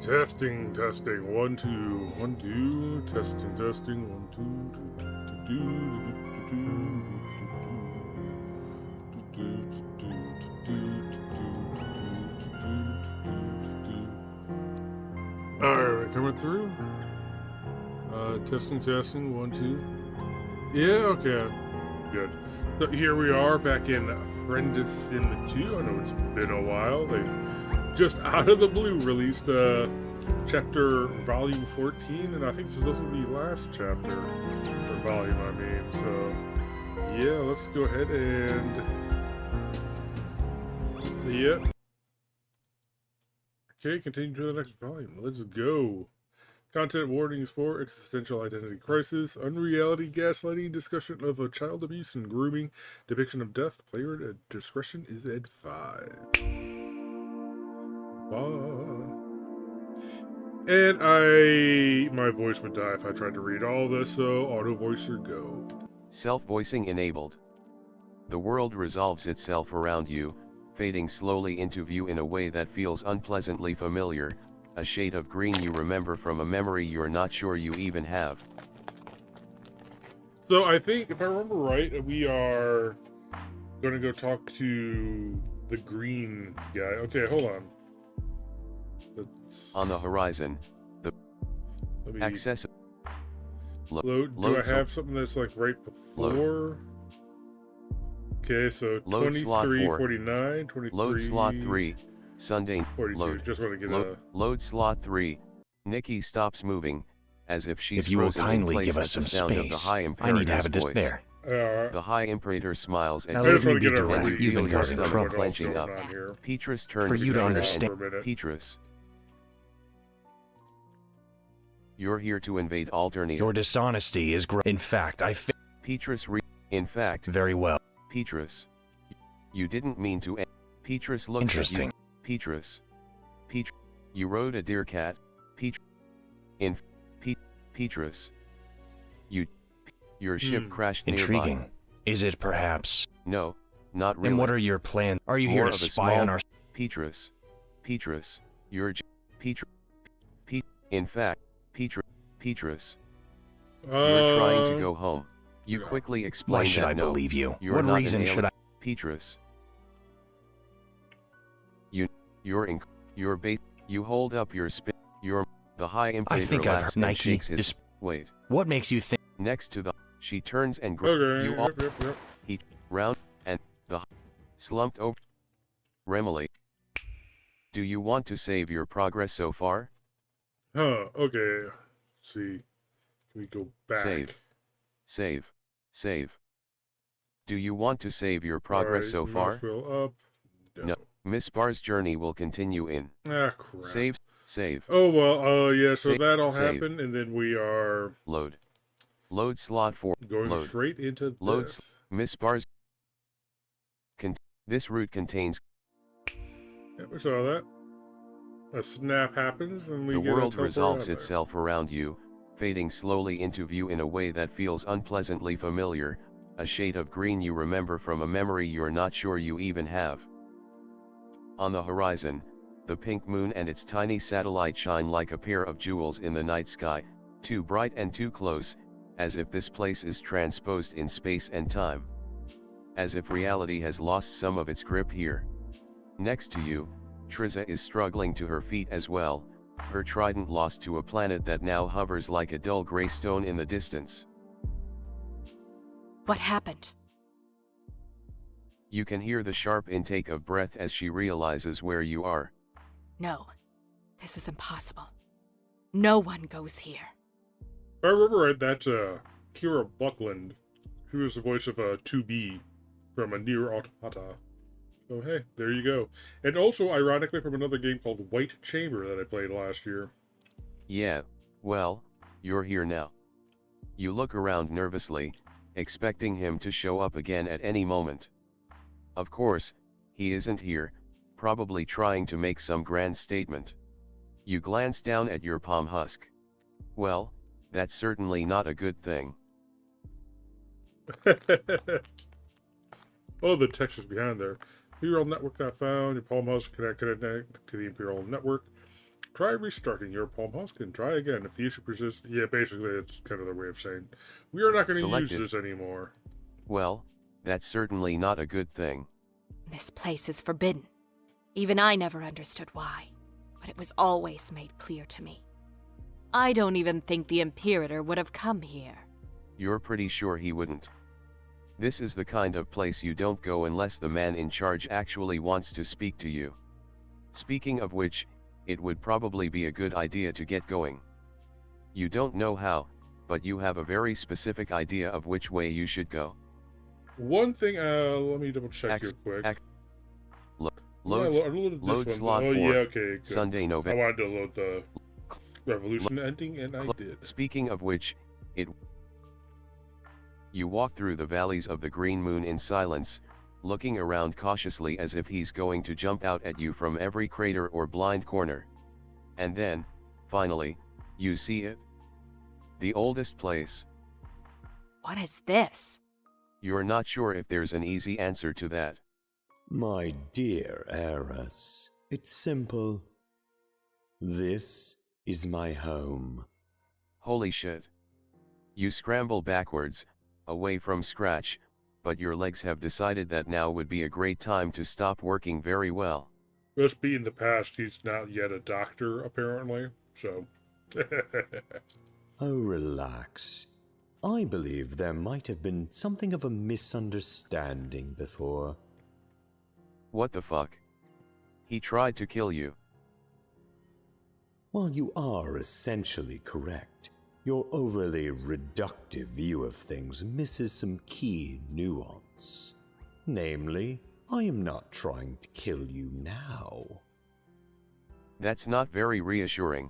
Testing, testing, 1, 2, 1, 2, testing, testing, 1, 2. Alright, coming through. Testing, testing, 1, 2. Yeah, okay. Good. So here we are back in Friendsim 2. I know it's been a while. They just out of the blue released chapter volume 14, and I think this is also the last chapter or volume, I mean. So yeah, let's go ahead and okay, continue to the next volume. Let's go. Content warnings for existential identity crisis, unreality, gaslighting, discussion of child abuse and grooming, depiction of death. Player discretion is advised. And my voice would die if I tried to read all this, so auto voicer go. Self-voicing enabled. The world resolves itself around you, fading slowly into view in a way that feels unpleasantly familiar, a shade of green you remember from a memory you're not sure you even have. So I think, if I remember right, we are going to go talk to the green guy. Okay, hold on. On the horizon, the access. Load. Do I have something that's like right before? Okay, so 23, 49, 23. Load slot 3, Sunday. 42. Load. Just want to get load slot 3. Nikki stops moving, as if she's if you will frozen kindly in place give us at some the sound space, of the High I need to have a Imperator's voice. there. The High Imperator smiles at now you. let me be direct. You You've been feel your causing stomach trouble. clenching up. Petrus turns For you to understand. Petrus. You're here to invade Alternia. Your dishonesty is great. In fact, Petrus in fact. Very well. Petrus. You didn't mean to. Petrus looks Interesting. at you. Petrus. You rode a deer cat. Petrus. Your ship crashed Intriguing. nearby. Is it perhaps? No, not really. And what are your plans? Are you here to spy on our... Petrus. You're in fact, Petrus. You're trying to go home. You quickly explain Why should that I no, believe you? You're What not reason should I... Petrus. You're base. You hold up your spin. The High Imperator I think I've heard Nike. Wait. What makes you think... Next to the... She turns and okay, you all... Yep. He round and the slumped over. Remily. Do you want to save your progress so far? Huh, okay. Let's see. Can we go back? Save. Do you want to save your progress so far? Up. No. Miss Barr's journey will continue in. Ah, crap. Save. Oh, well, yeah, so that all save. happened, and then we are... Load slot 4. Going straight into Loads. this. Miss Barr's... This route contains... Yeah, we saw that. A snap happens, and we The get world resolves itself around you, fading slowly into view in a way that feels unpleasantly familiar, a shade of green you remember from a memory you're not sure you even have. On the horizon, the pink moon and its tiny satellite shine like a pair of jewels in the night sky, too bright and too close, as if this place is transposed in space and time. As if reality has lost some of its grip here. Next to you, Triza is struggling to her feet as well, her trident lost to a planet that now hovers like a dull gray stone in the distance. What happened? You can hear the sharp intake of breath as she realizes where you are. No, this is impossible. No one goes here. If I remember right, that's Kira Buckland, who is the voice of 2B from a Nier Automata. So hey, there you go. And also, ironically, from another game called White Chamber that I played last year. Yeah, well, you're here now. You look around nervously, expecting him to show up again at any moment. Of course, he isn't here, probably trying to make some grand statement. You glance down at your palm husk. Well, that's certainly not a good thing. Oh, the textures behind there. Imperial network not found. Your palm husk connected to the Imperial network. Try restarting your Palm Huskin. Try again. If the issue persists, yeah, basically it's kind of their way of saying, we are not going to use Selected. this anymore. Well, that's certainly not a good thing. This place is forbidden. Even I never understood why, but it was always made clear to me. I don't even think the Imperator would have come here. You're pretty sure he wouldn't. This is the kind of place you don't go unless the man in charge actually wants to speak to you. Speaking of which, it would probably be a good idea to get going. You don't know how, but you have a very specific idea of which way you should go. One thing, let me double check here quick. Load slot 4, yeah, okay, good. Sunday, I November. wanted to load the Revolution ending, and I did. Speaking of which, you walk through the valleys of the Green Moon in silence, looking around cautiously as if he's going to jump out at you from every crater or blind corner. And then, finally, you see it. The oldest place. What is this? You're not sure if there's an easy answer to that. My dear heiress, it's simple. This is my home. Holy shit. You scramble backwards, away from Scratch, but your legs have decided that now would be a great time to stop working very well. Must be in the past, he's not yet a doctor, apparently, so... Oh, relax. I believe there might have been something of a misunderstanding before. What the fuck? He tried to kill you. While you are essentially correct, your overly reductive view of things misses some key nuance. Namely, I am not trying to kill you now. That's not very reassuring.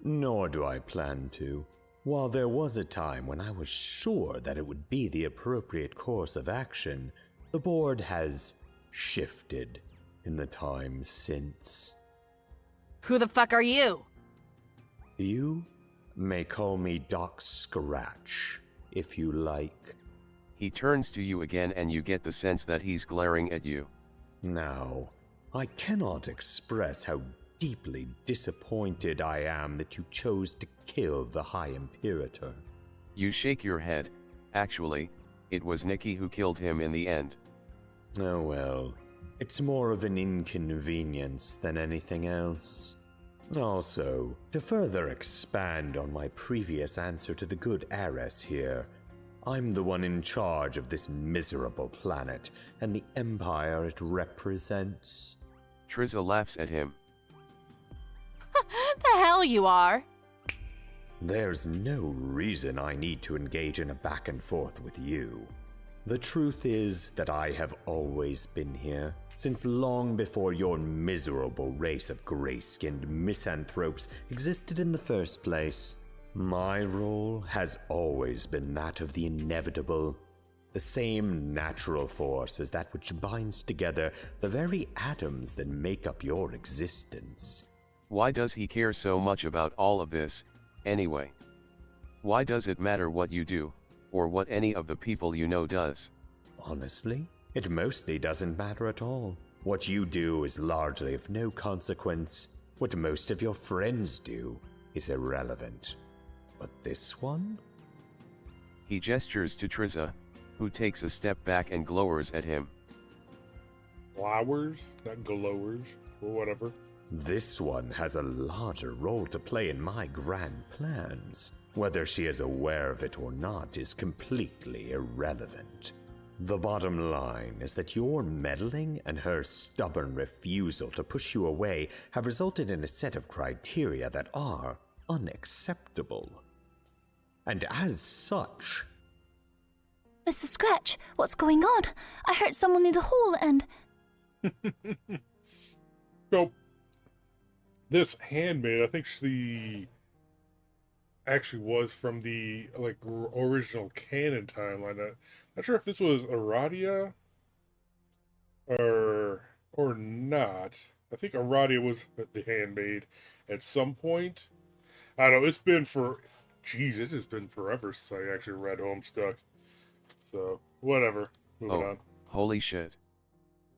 Nor do I plan to. While there was a time when I was sure that it would be the appropriate course of action, the board has shifted in the time since. Who the fuck are you? You may call me Doc Scratch, if you like. He turns to you again and you get the sense that he's glaring at you. Now, I cannot express how deeply disappointed I am that you chose to kill the High Imperator. You shake your head. Actually, it was Nikki who killed him in the end. Oh well, it's more of an inconvenience than anything else. Also, to further expand on my previous answer to the good heiress here, I'm the one in charge of this miserable planet and the empire it represents. Triza laughs at him. The hell you are? There's no reason I need to engage in a back and forth with you. The truth is that I have always been here, since long before your miserable race of gray-skinned misanthropes existed in the first place. My role has always been that of the inevitable, the same natural force as that which binds together the very atoms that make up your existence. Why does he care so much about all of this, anyway? Why does it matter what you do, or what any of the people you know does? Honestly, it mostly doesn't matter at all. What you do is largely of no consequence. What most of your friends do is irrelevant. But this one? He gestures to Triza, who takes a step back and glowers at him. Flowers? Not glowers, or whatever. This one has a larger role to play in my grand plans. Whether she is aware of it or not is completely irrelevant. The bottom line is that your meddling and her stubborn refusal to push you away have resulted in a set of criteria that are unacceptable. And as such... Mr. Scratch, what's going on? I heard someone in the hall and... So, this handmaid, I think she actually was from the original canon timeline. Not sure if this was Aradia or not. I think Aradia was the handmaid at some point. I don't know. It's been it has been forever since I actually read Homestuck. So whatever. Moving on. Holy shit!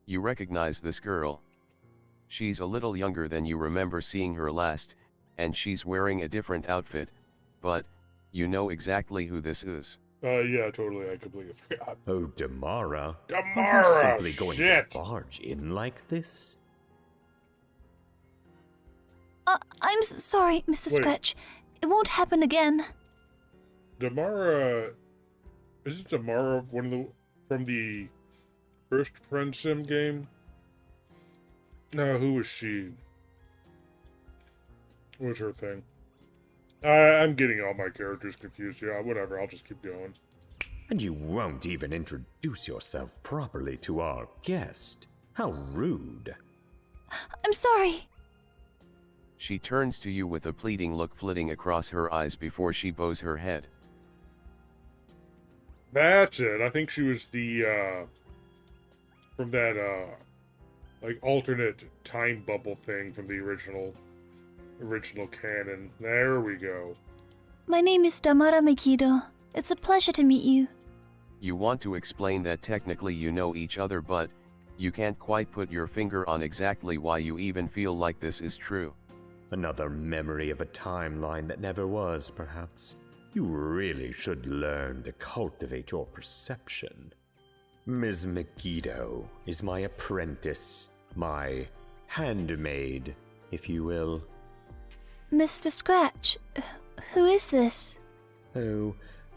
You recognize this girl? She's a little younger than you remember seeing her last, and she's wearing a different outfit, but, you know exactly who this is. Yeah, totally. I completely forgot. Oh, Damara. Are you Damara! simply going Shit! to barge in like this? I'm sorry, Mr. Wait. Scratch. It won't happen again. Damara... Is it Damara from the first Friendsim game? No, who was she? What was her thing? I'm getting all my characters confused. Yeah, whatever. I'll just keep going. And you won't even introduce yourself properly to our guest. How rude. I'm sorry. She turns to you with a pleading look flitting across her eyes before she bows her head. That's it. I think she was the, from that, like, alternate time bubble thing from the original canon. There we go. My name is Damara Megiddo. It's a pleasure to meet you. You want to explain that technically you know each other, but you can't quite put your finger on exactly why you even feel like this is true. Another memory of a timeline that never was, perhaps. You really should learn to cultivate your perception. Ms. Megiddo is my apprentice, my handmaid, if you will. Mr. Scratch, who is this? Oh,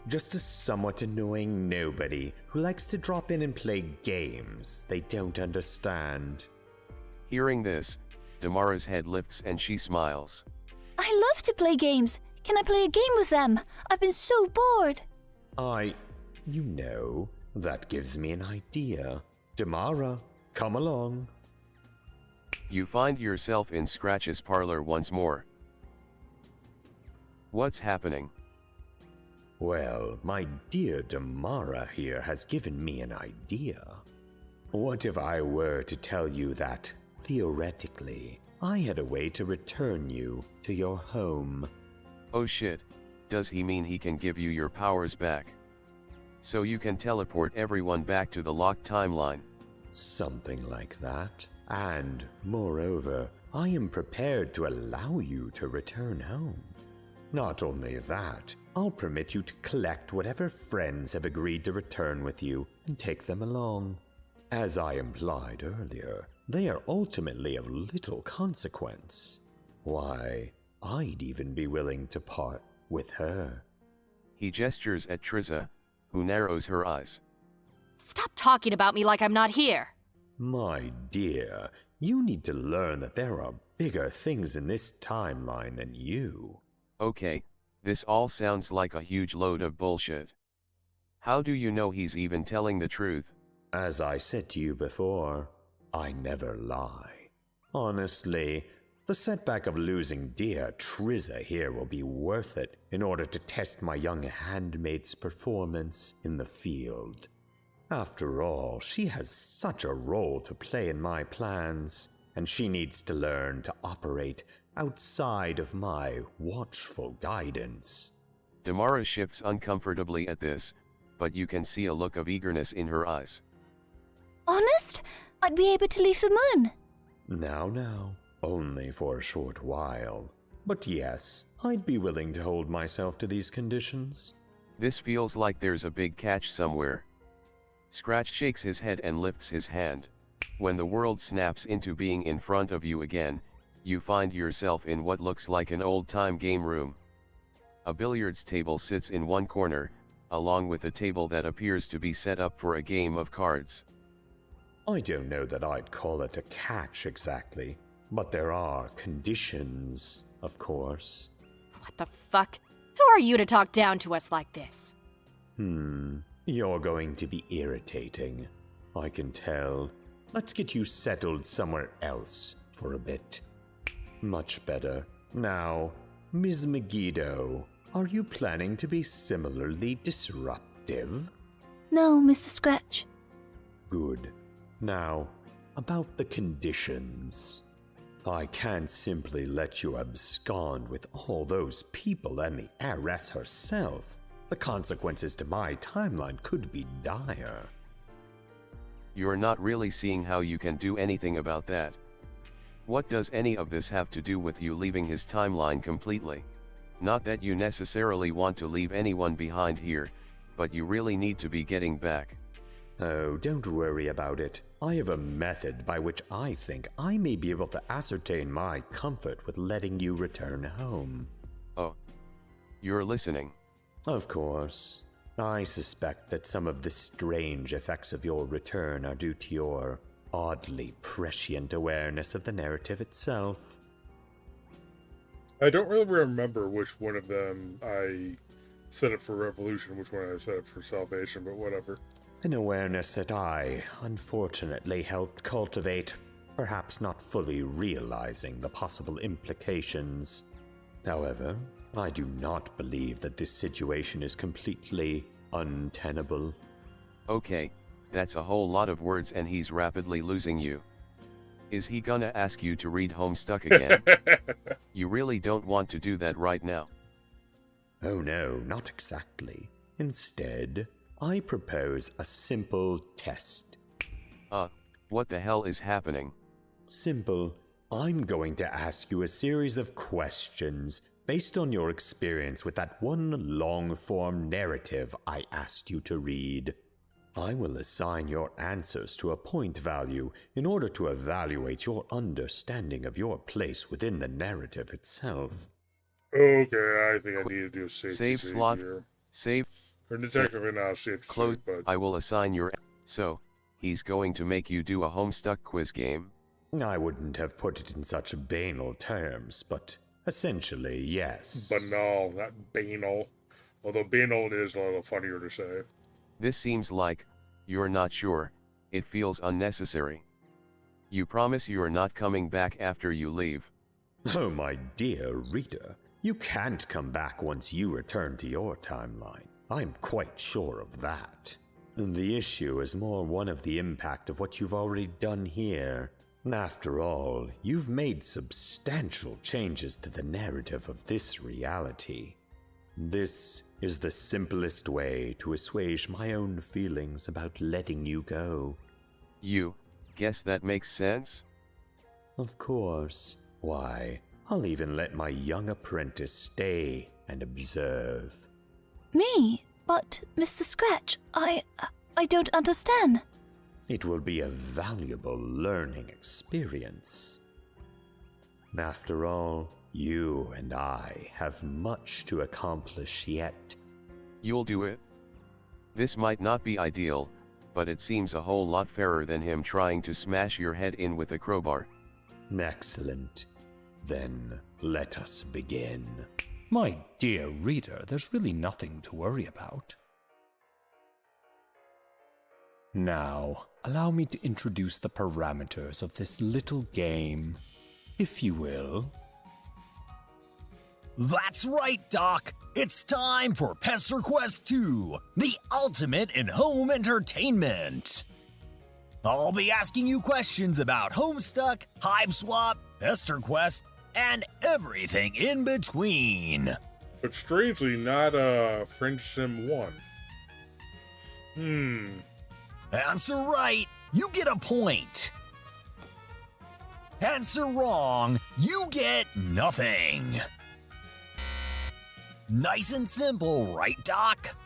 just a somewhat annoying nobody who likes to drop in and play games they don't understand. Hearing this, Damara's head lifts and she smiles. I love to play games. Can I play a game with them? I've been so bored. You know, that gives me an idea. Damara, come along. You find yourself in Scratch's parlor once more. What's happening? Well, my dear Damara here has given me an idea. What if I were to tell you that, theoretically, I had a way to return you to your home? Oh shit, does he mean he can give you your powers back? So you can teleport everyone back to the locked timeline? Something like that. And, moreover, I am prepared to allow you to return home. Not only that, I'll permit you to collect whatever friends have agreed to return with you and take them along. As I implied earlier, they are ultimately of little consequence. Why, I'd even be willing to part with her. He gestures at Triza, who narrows her eyes. Stop talking about me like I'm not here. My dear, you need to learn that there are bigger things in this timeline than you. Okay, this all sounds like a huge load of bullshit. How do you know he's even telling the truth? As I said to you before, I never lie. Honestly, the setback of losing dear Triza here will be worth it in order to test my young handmaid's performance in the field. After all, she has such a role to play in my plans, and she needs to learn to operate outside of my watchful guidance. Damara shifts uncomfortably at this, but you can see a look of eagerness in her eyes. Honest? I'd be able to leave the moon. Now, only for a short while. But yes, I'd be willing to hold myself to these conditions. This feels like there's a big catch somewhere. Scratch shakes his head and lifts his hand. When the world snaps into being in front of you again, you find yourself in what looks like an old-time game room. A billiards table sits in one corner, along with a table that appears to be set up for a game of cards. I don't know that I'd call it a catch exactly, but there are conditions, of course. What the fuck? Who are you to talk down to us like this? You're going to be irritating. I can tell. Let's get you settled somewhere else for a bit. Much better. Now, Ms. Megiddo, are you planning to be similarly disruptive? No, Mr. Scratch. Good. Now, about the conditions. I can't simply let you abscond with all those people and the heiress herself. The consequences to my timeline could be dire. You're not really seeing how you can do anything about that. What does any of this have to do with you leaving his timeline completely? Not that you necessarily want to leave anyone behind here, but you really need to be getting back. Oh, don't worry about it. I have a method by which I think I may be able to ascertain my comfort with letting you return home. Oh. You're listening. Of course. I suspect that some of the strange effects of your return are due to your oddly prescient awareness of the narrative itself. I don't really remember which one of them I set up for Revolution, which one I set up for Salvation, but whatever. An awareness that I, unfortunately, helped cultivate, perhaps not fully realizing the possible implications. However, I do not believe that this situation is completely untenable. Okay, that's a whole lot of words and he's rapidly losing you. Is he gonna ask you to read Homestuck again? You really don't want to do that right now. Oh no, not exactly. Instead, I propose a simple test. What the hell is happening? Simple. I'm going to ask you a series of questions based on your experience with that one long-form narrative I asked you to read. I will assign your answers to a point value in order to evaluate your understanding of your place within the narrative itself. Okay, I think I need to do a Save slot. here. Save. Or detective and not safety Close. save, but... I will assign your... So, he's going to make you do a Homestuck quiz game? I wouldn't have put it in such banal terms, but essentially, yes. Banal, not banal. Although banal is a little funnier to say. This seems like, you're not sure, it feels unnecessary. You promise you're not coming back after you leave. Oh, my dear reader, you can't come back once you return to your timeline. I'm quite sure of that. The issue is more one of the impact of what you've already done here. After all, you've made substantial changes to the narrative of this reality. This is the simplest way to assuage my own feelings about letting you go. You guess that makes sense? Of course. Why, I'll even let my young apprentice stay and observe. Me? But, Mr. Scratch, I don't understand. It will be a valuable learning experience. After all, you and I have much to accomplish yet. You'll do it? This might not be ideal, but it seems a whole lot fairer than him trying to smash your head in with a crowbar. Excellent. Then let us begin. My dear reader, there's really nothing to worry about. Now, allow me to introduce the parameters of this little game, if you will. That's right, Doc. It's time for Pester Quest 2, the ultimate in home entertainment. I'll be asking you questions about Homestuck, Hiveswap, Pester Quest, and everything in between. But strangely, not Friendsim 1. Answer right, you get a point. Answer wrong, you get nothing. Nice and simple, right, Doc?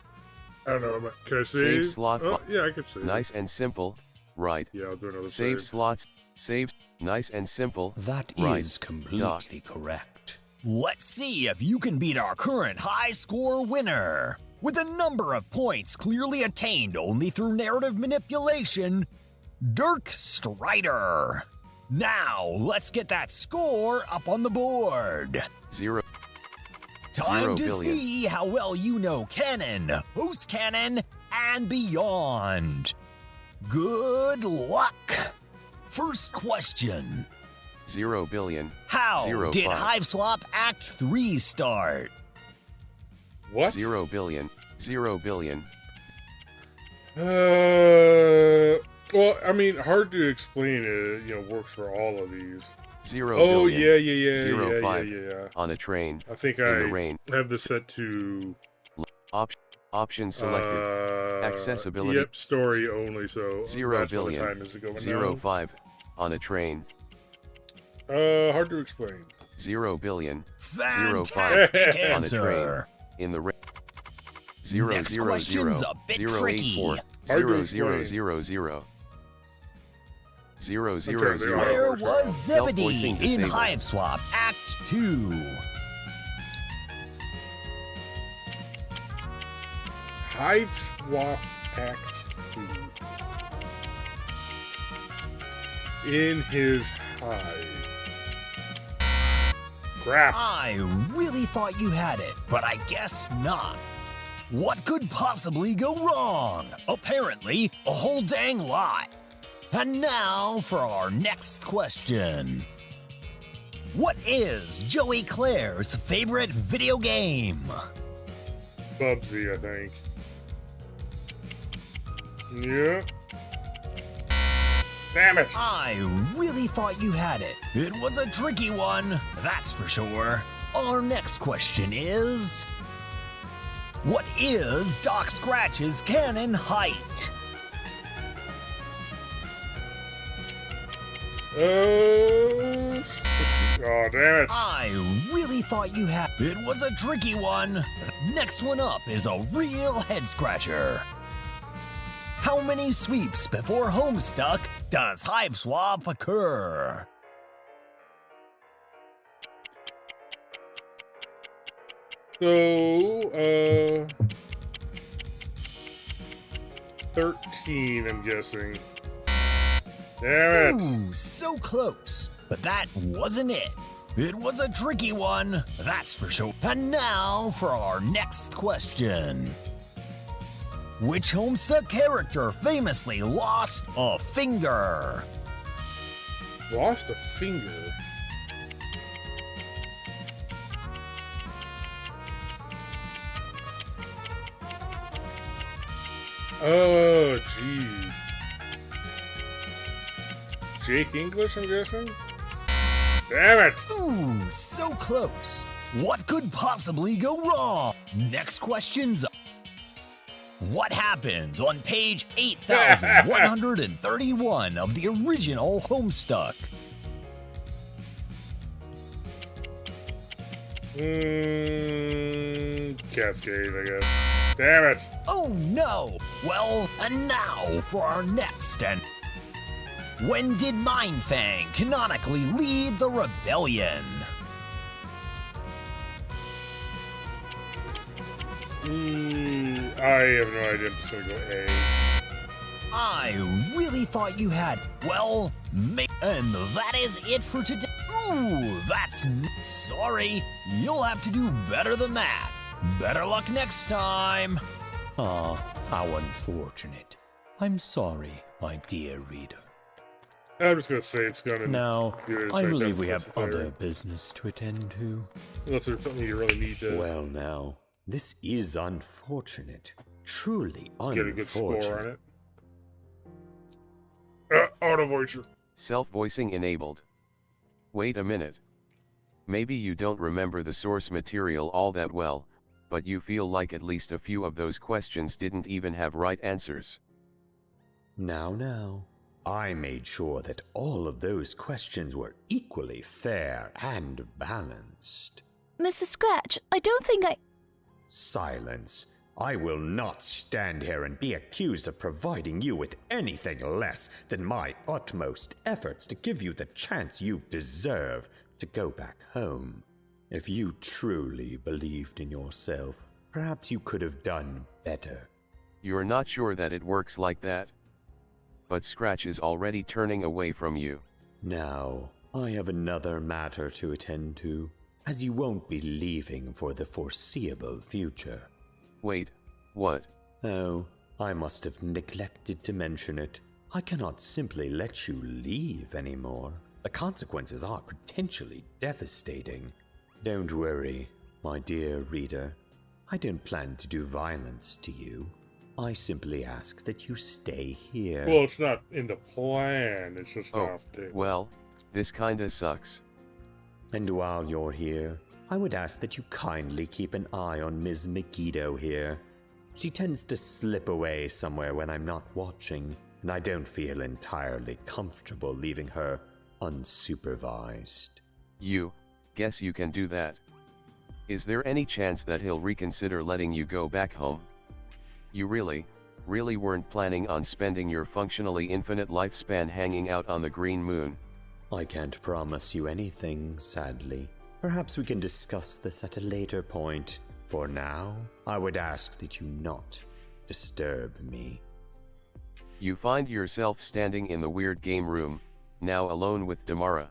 I don't know. Can I save? Save slot. Oh, yeah, I can save. Nice and simple, right. Yeah, I'll do another Save slots. Save. Nice and simple. That right. is completely correct. Let's see if you can beat our current high score winner. With a number of points clearly attained only through narrative manipulation, Dirk Strider. Now, let's get that score up on the board. 0. Time 0 to billion. see how well you know canon, post canon, and beyond. Good luck. First question. 0 billion. How 0 did 5. Hiveswap Act 3 start? What? 0 billion. 0 billion. Well, I mean, hard to explain. It, works for all of these. 0 Oh, billion. yeah. 0 yeah, 5. yeah. On a train. I think In I the rain. have this set to Option selected. Accessibility. Yep, story only. So 0 that's what billion. time is it going 0 now? 5. On a train. Hard to explain. 0 billion, 0 Fantastic 5 on a train, answer. in the 0 Next 0 question's 0 a bit 0 8 tricky. 4 Hard to 0 0 explain. 0 0 0 Okay, 0 they 0 are. Where was Self-voicing Zebedee in disabled. Hive Swap Act 2? Hive Swap Act 2. In his hive. Crap. I really thought you had it, but I guess not. What could possibly go wrong? Apparently, a whole dang lot. And now for our next question. What is Joey Clare's favorite video game? Bubsy, I think. Yeah. Damn it. I really thought you had it. It was a tricky one, that's for sure. Our next question is... What is Doc Scratch's canon height? Oh, damn it. I really thought you had... It was a tricky one. Next one up is a real head scratcher. How many sweeps before Homestuck does Hive Swap occur? So, 13, I'm guessing. Damn it. Ooh, so close. But that wasn't it. It was a tricky one, that's for sure. And now for our next question. Which Homestuck character famously lost a finger? Lost a finger. Oh, geez. Jake English, I'm guessing? Damn it! Ooh, so close. What could possibly go wrong? Next question's... What happens on page 8131 of the original Homestuck? Cascade, I guess. Damn it! Oh no! Well, and now for our next and... When did Mindfang canonically lead the rebellion? I have no idea. I'm just gonna go A. I really thought you had. Well, and that is it for today. Ooh, sorry. You'll have to do better than that. Better luck next time. Ah, how unfortunate. I'm sorry, my dear reader. I'm just gonna say it's gonna. Now, do it I as believe we have necessary. other business to attend to. Unless there's something you really need to Well, now, this is unfortunate. Truly get a good score on unfortunate. it. Auto voicer. Self-voicing enabled. Wait a minute. Maybe you don't remember the source material all that well, but you feel like at least a few of those questions didn't even have right answers. Now, I made sure that all of those questions were equally fair and balanced. Mr. Scratch, I don't think I... Silence. I will not stand here and be accused of providing you with anything less than my utmost efforts to give you the chance you deserve to go back home. If you truly believed in yourself, perhaps you could have done better. You're not sure that it works like that? But Scratch is already turning away from you. Now, I have another matter to attend to, as you won't be leaving for the foreseeable future. Wait, what? Oh, I must have neglected to mention it. I cannot simply let you leave anymore. The consequences are potentially devastating. Don't worry, my dear reader. I don't plan to do violence to you. I simply ask that you stay here. Well, it's not in the plan. It's just Oh, off the. well, this kinda sucks. And while you're here, I would ask that you kindly keep an eye on Ms. Megiddo here. She tends to slip away somewhere when I'm not watching, and I don't feel entirely comfortable leaving her unsupervised. You, guess you can do that. Is there any chance that he'll reconsider letting you go back home? You really weren't planning on spending your functionally infinite lifespan hanging out on the green moon? I can't promise you anything, sadly. Perhaps we can discuss this at a later point. For now, I would ask that you not disturb me. You find yourself standing in the weird game room, now alone with Damara.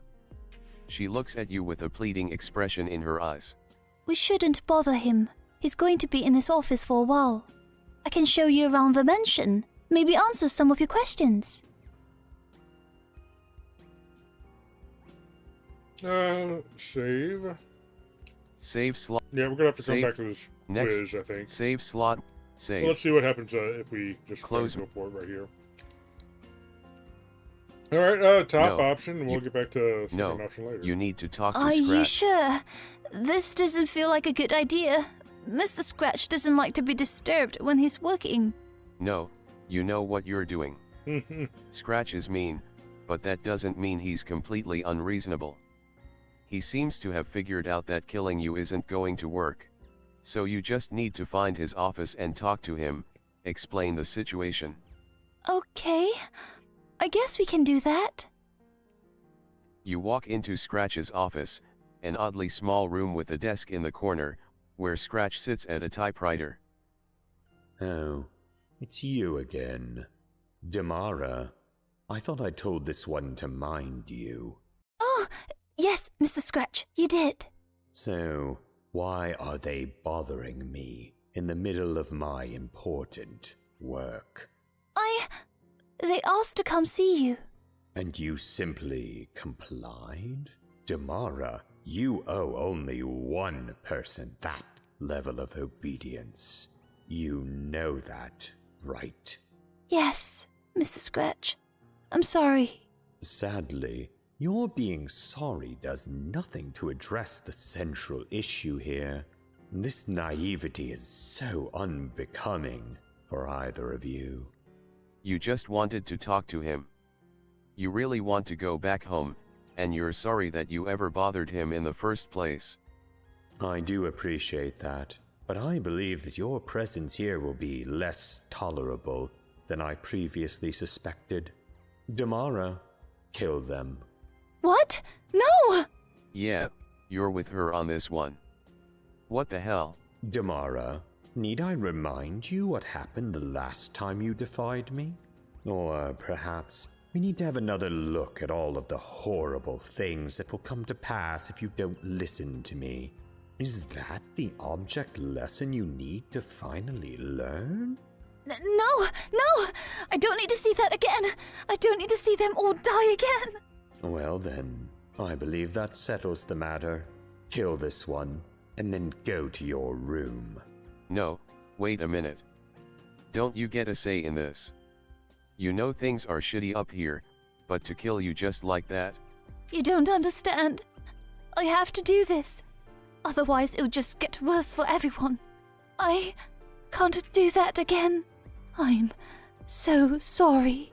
She looks at you with a pleading expression in her eyes. We shouldn't bother him. He's going to be in his office for a while. I can show you around the mansion. Maybe answer some of your questions. Save. Save slot. Yeah, we're gonna have to come Save. back to this Next. quiz, I think. Save slot. Save. Well, let's see what happens if we just Close. go for it right here. All right, top No, option, and we'll get back to second No, option later. you need to talk to Are you Scratch. sure? This doesn't feel like a good idea. Mr. Scratch doesn't like to be disturbed when he's working. No, you know what you're doing. Scratch is mean, but that doesn't mean he's completely unreasonable. He seems to have figured out that killing you isn't going to work. So you just need to find his office and talk to him, explain the situation. Okay, I guess we can do that. You walk into Scratch's office, an oddly small room with a desk in the corner, where Scratch sits at a typewriter. Oh, it's you again. Damara, I thought I told this one to mind you. Oh, yes, Mr. Scratch, you did. So, why are they bothering me in the middle of my important work? They asked to come see you. And you simply complied? Damara, you owe only one person that level of obedience. You know that, right? Yes, Mr. Scratch. I'm sorry. Sadly, your being sorry does nothing to address the central issue here. This naivety is so unbecoming for either of you. You just wanted to talk to him. You really want to go back home, and you're sorry that you ever bothered him in the first place. I do appreciate that, but I believe that your presence here will be less tolerable than I previously suspected. Damara, kill them. What? No! Yeah, you're with her on this one. What the hell? Damara, need I remind you what happened the last time you defied me? Or perhaps we need to have another look at all of the horrible things that will come to pass if you don't listen to me. Is that the object lesson you need to finally learn? No! I don't need to see that again! I don't need to see them all die again! Well then, I believe that settles the matter. Kill this one, and then go to your room. No, wait a minute. Don't you get a say in this? You know things are shitty up here, but to kill you just like that? You don't understand. I have to do this. Otherwise, it'll just get worse for everyone. I can't do that again. I'm so sorry.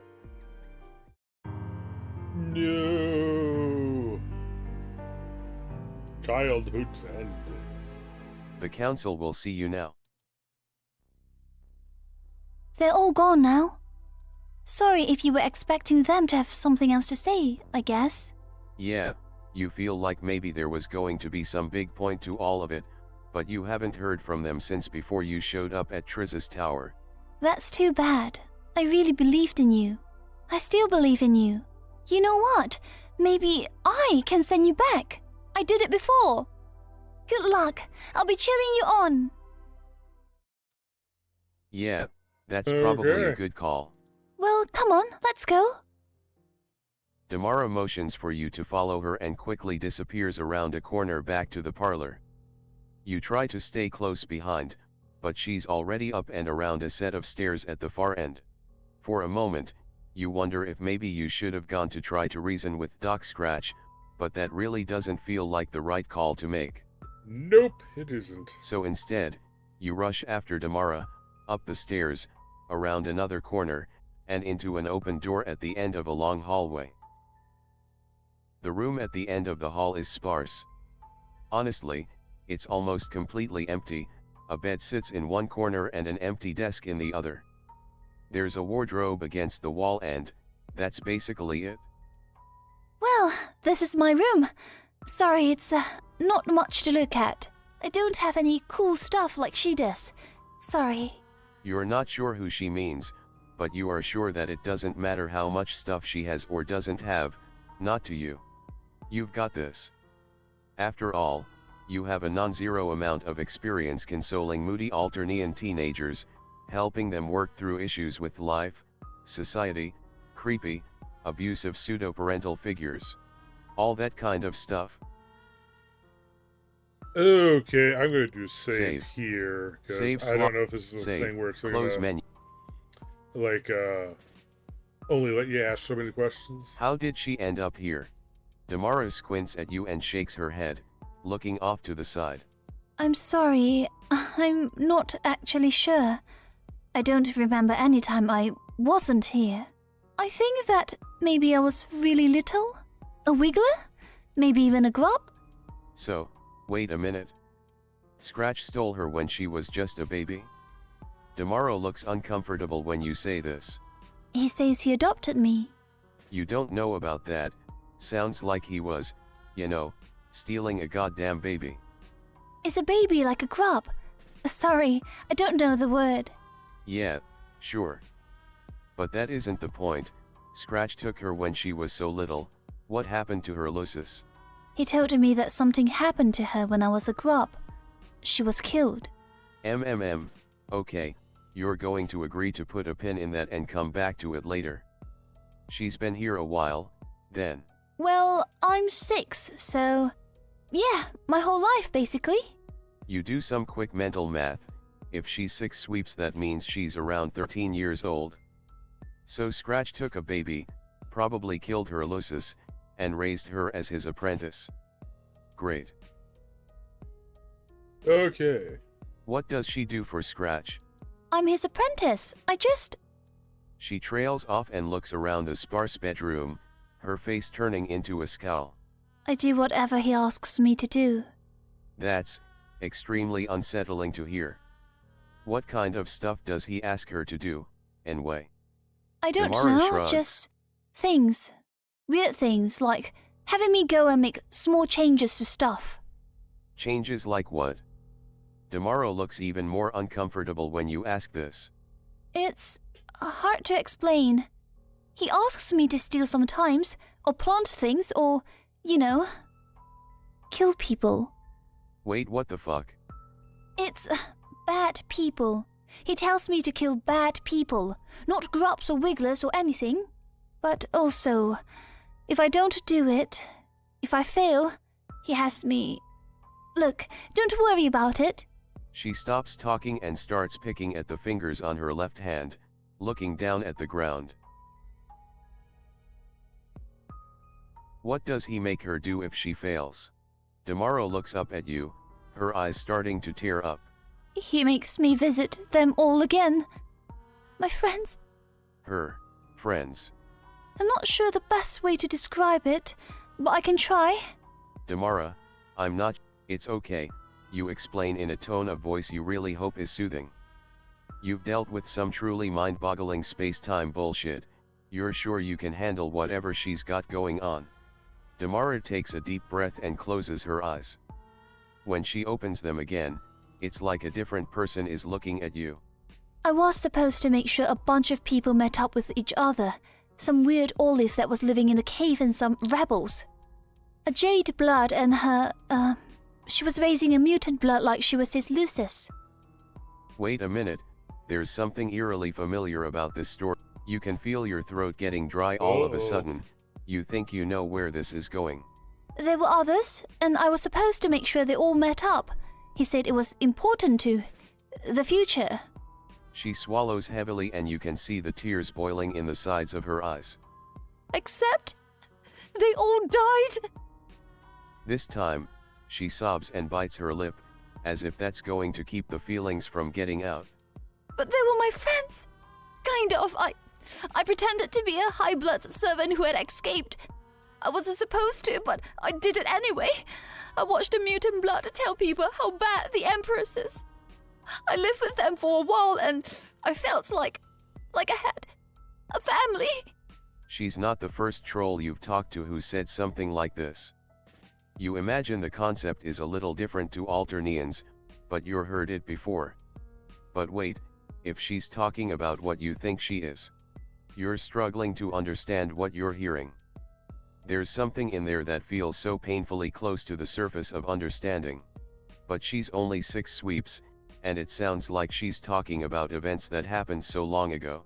No. Childhood's end. The council will see you now. They're all gone now. Sorry if you were expecting them to have something else to say, I guess. Yeah, you feel like maybe there was going to be some big point to all of it, but you haven't heard from them since before you showed up at Triz's tower. That's too bad. I really believed in you. I still believe in you. You know what? Maybe I can send you back. I did it before. Good luck. I'll be cheering you on. Yeah, that's probably a Okay. good call. Well, come on, let's go. Damara motions for you to follow her and quickly disappears around a corner back to the parlor. You try to stay close behind, but she's already up and around a set of stairs at the far end. For a moment, you wonder if maybe you should have gone to try to reason with Doc Scratch, but that really doesn't feel like the right call to make. Nope, it isn't. So instead, you rush after Damara, up the stairs, around another corner, and into an open door at the end of a long hallway. The room at the end of the hall is sparse. Honestly, it's almost completely empty. A bed sits in one corner and an empty desk in the other. There's a wardrobe against the wall and that's basically it. Well, this is my room. Sorry, it's not much to look at. I don't have any cool stuff like she does. Sorry. You're not sure who she means, but you are sure that it doesn't matter how much stuff she has or doesn't have, not to you. You've got this. After all, you have a non-zero amount of experience consoling moody Alternian teenagers, helping them work through issues with life, society, creepy, abusive pseudo-parental figures. All that kind of stuff. Okay, I'm gonna do save, Save. here. 'Cause Save I don't know if this is a Save. thing where it's Close gonna, menu. like, only let you ask so many questions. How did she end up here? Damara squints at you and shakes her head, looking off to the side. I'm sorry. I'm not actually sure. I don't remember any time I wasn't here. I think that maybe I was really little? A wiggler? Maybe even a grub? So, wait a minute. Scratch stole her when she was just a baby? Damaro looks uncomfortable when you say this. He says he adopted me. You don't know about that. Sounds like he was, you know, stealing a goddamn baby. Is a baby like a grub? Sorry, I don't know the word. Yeah, sure. But that isn't the point. Scratch took her when she was so little. What happened to her, Lucis? He told me that something happened to her when I was a grub. She was killed. Okay, you're going to agree to put a pin in that and come back to it later. She's been here a while, then. Well, I'm 6, so... yeah, my whole life, basically. You do some quick mental math. If she's 6 sweeps, that means she's around 13 years old. So Scratch took a baby, probably killed her, Lucis, and raised her as his apprentice. Great. Okay. What does she do for Scratch? I'm his apprentice. She trails off and looks around the sparse bedroom, her face turning into a scowl. I do whatever he asks me to do. That's extremely unsettling to hear. What kind of stuff does he ask her to do, anyway? I don't Damara know, shrugs. just things. Weird things, like having me go and make small changes to stuff. Changes like what? Damaro looks even more uncomfortable when you ask this. It's hard to explain. He asks me to steal sometimes, or plant things, or, you know, kill people. Wait, what the fuck? It's bad people. He tells me to kill bad people, not grubs or wigglers or anything. But also, if I don't do it, if I fail, he has me... Look, don't worry about it. She stops talking and starts picking at the fingers on her left hand, looking down at the ground. What does he make her do if she fails? Damaro looks up at you, her eyes starting to tear up. He makes me visit them all again. My friends. Her friends. I'm not sure the best way to describe it, but I can try. Damara, I'm not... It's okay, you explain in a tone of voice you really hope is soothing. You've dealt with some truly mind-boggling space-time bullshit. You're sure you can handle whatever she's got going on. Damara takes a deep breath and closes her eyes. When she opens them again, it's like a different person is looking at you. I was supposed to make sure a bunch of people met up with each other. Some weird olive that was living in a cave and some rebels. A jade blood and her, she was raising a mutant blood like she was his Lucis. Wait a minute, there's something eerily familiar about this story. You can feel your throat getting dry all of a sudden. You think you know where this is going. There were others, and I was supposed to make sure they all met up. He said it was important to the future. She swallows heavily and you can see the tears boiling in the sides of her eyes. Except they all died. This time, she sobs and bites her lip, as if that's going to keep the feelings from getting out. But they were my friends. Kind of. I pretended to be a high blood servant who had escaped. I wasn't supposed to, but I did it anyway. I watched the mutant blood tell people how bad the Empress is. I lived with them for a while and I felt like I had a family. She's not the first troll you've talked to who said something like this. You imagine the concept is a little different to Alternians, but you've heard it before. But wait, if she's talking about what you think she is, you're struggling to understand what you're hearing. There's something in there that feels so painfully close to the surface of understanding. But she's only 6 sweeps, and it sounds like she's talking about events that happened so long ago.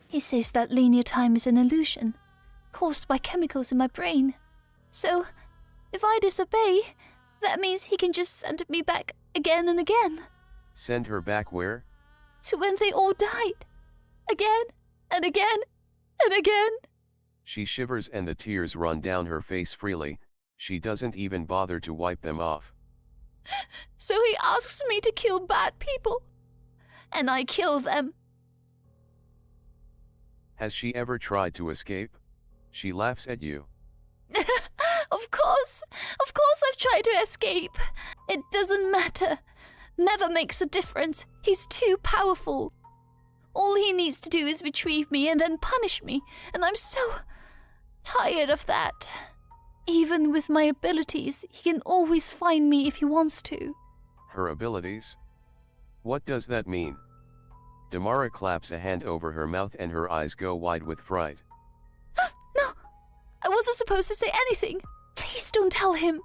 He says that linear time is an illusion, caused by chemicals in my brain. So, if I disobey, that means he can just send me back again and again. Send her back where? To when they all died. Again and again and again. She shivers and the tears run down her face freely. She doesn't even bother to wipe them off. So he asks me to kill bad people. And I kill them. Has she ever tried to escape? She laughs at you. Of course I've tried to escape. It doesn't matter. Never makes a difference. He's too powerful. All he needs to do is retrieve me and then punish me, and I'm so tired of that. Even with my abilities, he can always find me if he wants to. Her abilities? What does that mean? Damara claps a hand over her mouth and her eyes go wide with fright. No, I wasn't supposed to say anything. Please don't tell him.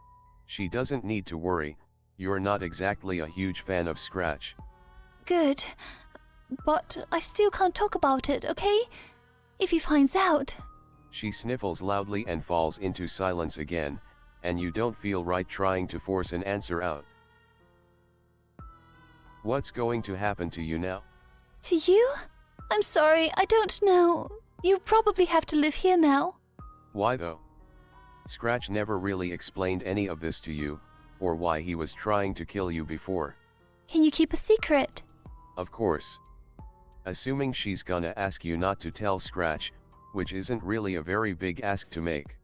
She doesn't need to worry. You're not exactly a huge fan of Scratch. Good. But I still can't talk about it, okay? If he finds out. She sniffles loudly and falls into silence again, and you don't feel right trying to force an answer out. What's going to happen to you now? To you? I'm sorry, I don't know. You probably have to live here now. Why though? Scratch never really explained any of this to you, or why he was trying to kill you before. Can you keep a secret? Of course. Assuming she's gonna ask you not to tell Scratch, which isn't really a very big ask to make.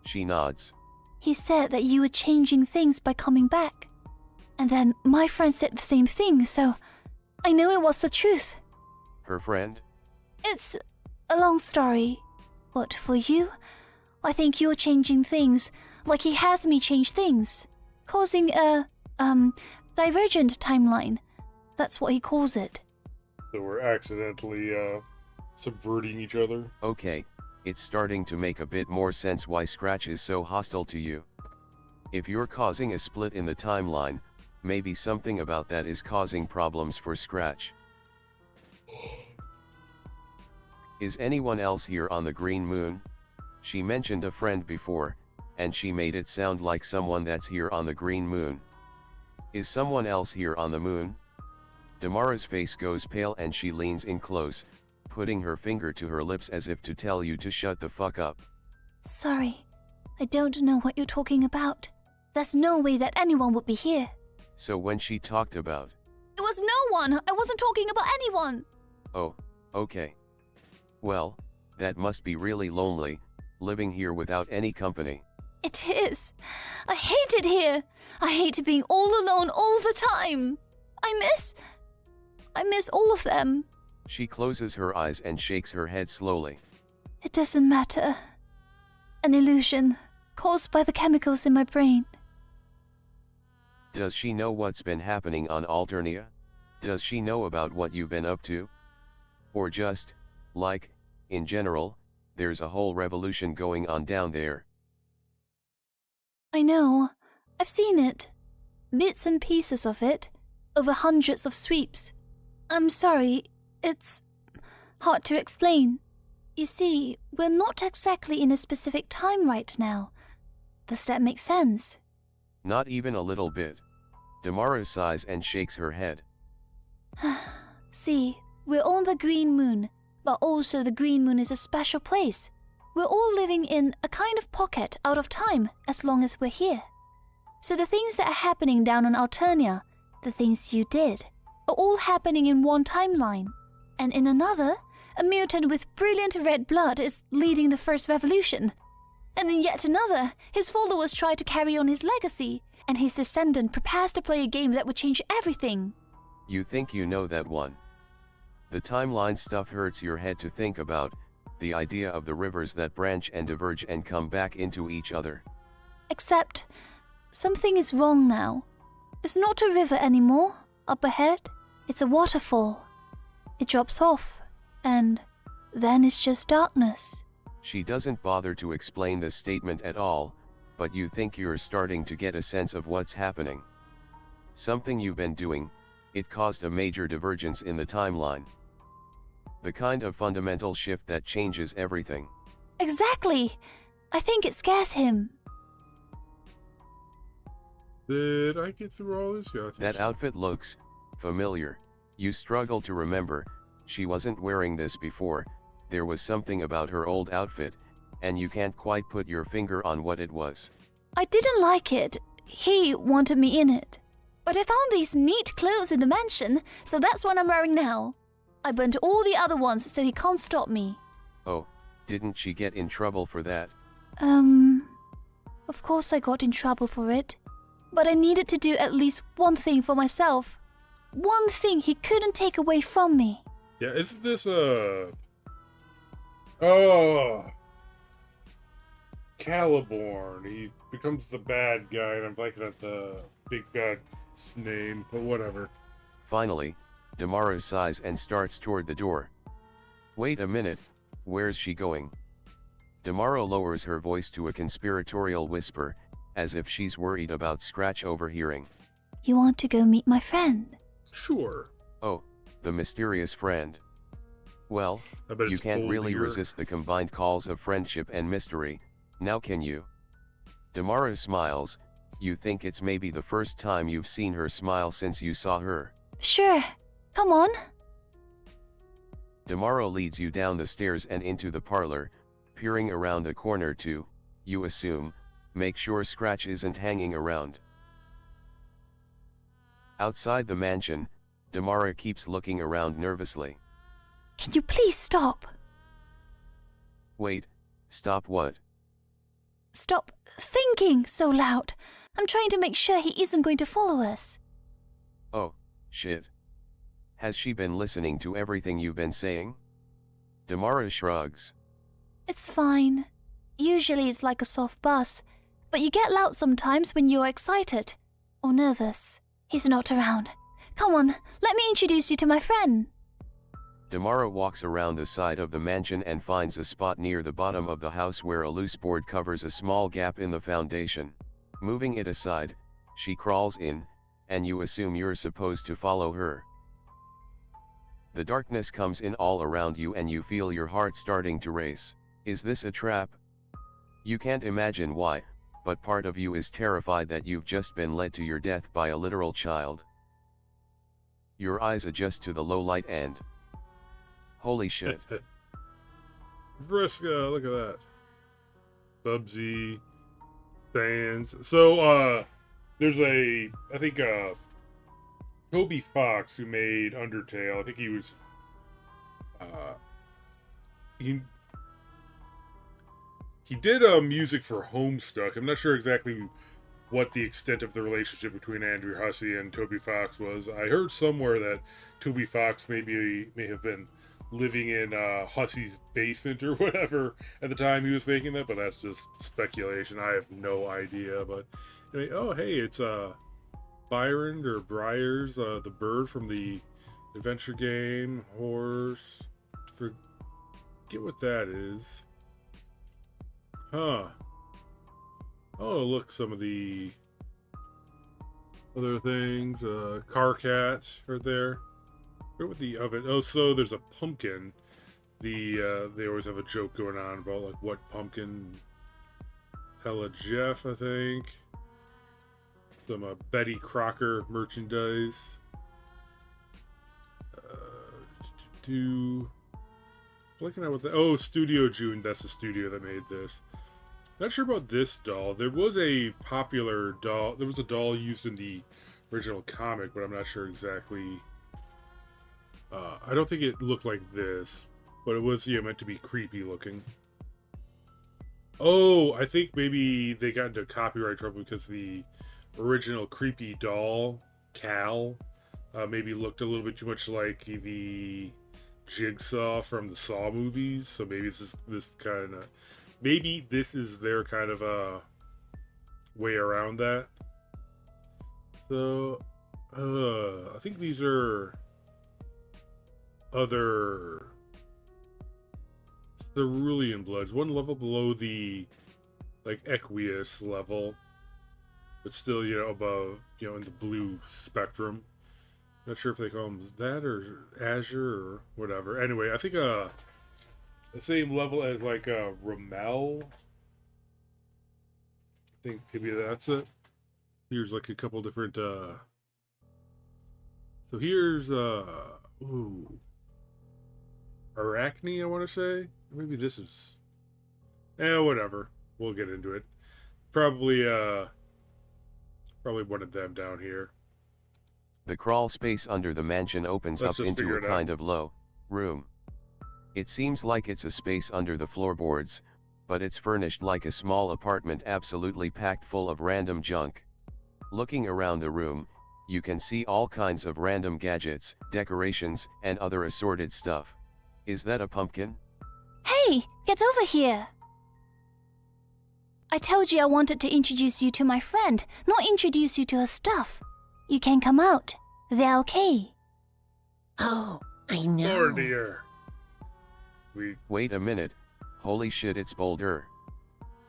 She nods. He said that you were changing things by coming back. And then my friend said the same thing, so I knew it was the truth. Her friend? It's a long story. But for you, I think you're changing things like he has me change things. Causing a, divergent timeline. That's what he calls it. So we're accidentally, subverting each other. Okay, it's starting to make a bit more sense why Scratch is so hostile to you. If you're causing a split in the timeline, maybe something about that is causing problems for Scratch. Is anyone else here on the Green Moon? She mentioned a friend before, and she made it sound like someone that's here on the Green Moon. Is someone else here on the moon? Damara's face goes pale and she leans in close, putting her finger to her lips as if to tell you to shut the fuck up. Sorry, I don't know what you're talking about. There's no way that anyone would be here. So when she talked about... It was no one! I wasn't talking about anyone! Oh, okay. Well, that must be really lonely, living here without any company. It is. I hate it here. I hate being all alone all the time. I miss all of them. She closes her eyes and shakes her head slowly. It doesn't matter. An illusion caused by the chemicals in my brain. Does she know what's been happening on Alternia? Does she know about what you've been up to? Or just, like, in general, there's a whole revolution going on down there? I know. I've seen it. Bits and pieces of it. Over hundreds of sweeps. I'm sorry, it's hard to explain. You see, we're not exactly in a specific time right now. Does that make sense? Not even a little bit. Damara sighs and shakes her head. See, we're on the Green Moon, but also the Green Moon is a special place. We're all living in a kind of pocket out of time as long as we're here. So the things that are happening down on Alternia, the things you did, are all happening in one timeline. And in another, a mutant with brilliant red blood is leading the first revolution. And in yet another, his followers try to carry on his legacy, and his descendant prepares to play a game that would change everything. You think you know that one. The timeline stuff hurts your head to think about, the idea of the rivers that branch and diverge and come back into each other. Except, something is wrong now. It's not a river anymore, up ahead. It's a waterfall. It drops off, and then it's just darkness. She doesn't bother to explain this statement at all, but you think you're starting to get a sense of what's happening. Something you've been doing, it caused a major divergence in the timeline. The kind of fundamental shift that changes everything. Exactly! I think it scares him. Did I get through all this? Yeah, I think That so. outfit looks familiar. You struggle to remember, she wasn't wearing this before, there was something about her old outfit, and you can't quite put your finger on what it was. I didn't like it. He wanted me in it. But I found these neat clothes in the mansion, so that's what I'm wearing now. I burnt all the other ones, so he can't stop me. Oh, didn't she get in trouble for that? Of course I got in trouble for it. But I needed to do at least one thing for myself. One thing he couldn't take away from me. Yeah, isn't this Caliborn. He becomes the bad guy, and I'm blanking at the big bad's name, but whatever. Finally, Damara sighs and starts toward the door. Wait a minute, where's she going? Damara lowers her voice to a conspiratorial whisper, as if she's worried about Scratch overhearing. You want to go meet my friend? Sure. Oh, the mysterious friend. Well, I bet you it's can't really Boldier. resist the combined calls of friendship and mystery, now can you? Damara smiles. You think it's maybe the first time you've seen her smile since you saw her. Sure. Come on. Damara leads you down the stairs and into the parlor, peering around the corner to, you assume, make sure Scratch isn't hanging around. Outside the mansion, Damara keeps looking around nervously. Can you please stop? Wait, stop what? Stop thinking so loud. I'm trying to make sure he isn't going to follow us. Oh, shit. Has she been listening to everything you've been saying? Damara shrugs. It's fine. Usually it's like a soft buzz, but you get loud sometimes when you're excited or nervous. He's not around. Come on, let me introduce you to my friend. Damara walks around the side of the mansion and finds a spot near the bottom of the house where a loose board covers a small gap in the foundation. Moving it aside, she crawls in, and you assume you're supposed to follow her. The darkness comes in all around you and you feel your heart starting to race. Is this a trap? You can't imagine why, but part of you is terrified that you've just been led to your death by a literal child. Your eyes adjust to the low light and... Holy shit. Vriska, look at that. Bubsy, Sans. So, there's I think, Toby Fox who made Undertale. I think he was, he did, music for Homestuck. I'm not sure exactly what the extent of the relationship between Andrew Hussey and Toby Fox was. I heard somewhere that Toby Fox may have been living in Hussey's basement or whatever at the time he was making that, but that's just speculation. I have no idea. But anyway, oh hey, it's Byron or Briars, the bird from the adventure game horse. Forget what that is. Huh. Oh, look, some of the other things. Car Cat right there. Where with the oven? Oh, so there's a pumpkin. They always have a joke going on about like what pumpkin. Hella Jeff, I think. Some Betty Crocker merchandise. Looking at what the Studio June. That's the studio that made this. Not sure about this doll. There was a popular doll. There was a doll used in the original comic, but I'm not sure exactly. I don't think it looked like this, but it was meant to be creepy looking. Oh, I think maybe they got into copyright trouble because the original creepy doll, Cal, maybe looked a little bit too much like the Jigsaw from the Saw movies. So maybe this kind of, maybe this is their kind of way around that. So, I think these are other cerulean bloods, one level below the like Equius level, but still, above, in the blue spectrum. Not sure if they call them that or Azure or whatever. Anyway, I think the same level as like Ramel. I think maybe that's it. Here's like a couple different so here's Arachne, I want to say. Maybe this is whatever. We'll get into it. Probably one of them down here. The crawl space under the mansion opens Let's up just into figure a it out. kind of low room. It seems like it's a space under the floorboards, but it's furnished like a small apartment absolutely packed full of random junk. Looking around the room, you can see all kinds of random gadgets, decorations, and other assorted stuff. Is that a pumpkin? Hey, get over here! I told you I wanted to introduce you to my friend, not introduce you to her stuff. You can come out. They're okay. Oh, I know. Lord dear. Wait a minute, holy shit, it's Boulder.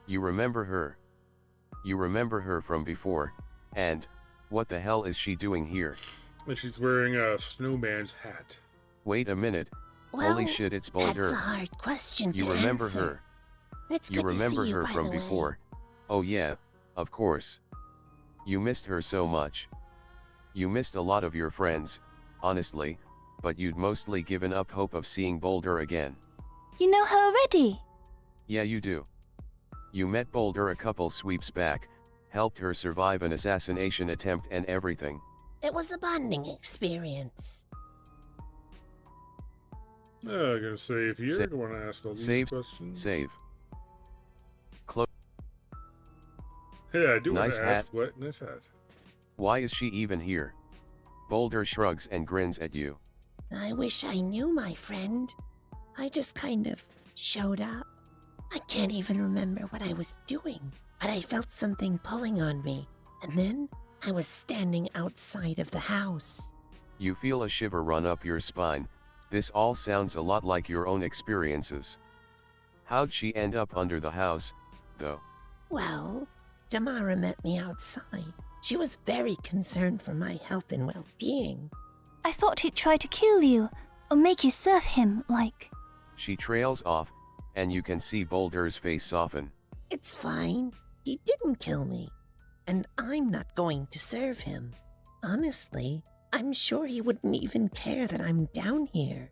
You remember her? You remember her from before, and what the hell is she doing here? And she's wearing a snowman's hat. Wait a minute, Well, holy shit, it's Boulder. that's a hard question You to remember answer. her? It's You good remember to see you, her by from the way. before? Oh yeah, of course. You missed her so much. You missed a lot of your friends, honestly, but you'd mostly given up hope of seeing Boulder again. You know her already. Yeah, you do. You met Boulder a couple sweeps back, helped her survive an assassination attempt and everything. It was a bonding experience. I'm gonna save here. Sa- Don't want to ask all these Save, questions. save. Close. Yeah, I do want Nice to hat. ask what. Nice hat. Why is she even here? Boulder shrugs and grins at you. I wish I knew, my friend. I just kind of showed up. I can't even remember what I was doing, but I felt something pulling on me, and then I was standing outside of the house. You feel a shiver run up your spine. This all sounds a lot like your own experiences. How'd she end up under the house, though? Well, Damara met me outside. She was very concerned for my health and well-being. I thought he'd try to kill you, or make you serve him, like... She trails off, and you can see Boulder's face soften. It's fine. He didn't kill me. And I'm not going to serve him. Honestly, I'm sure he wouldn't even care that I'm down here.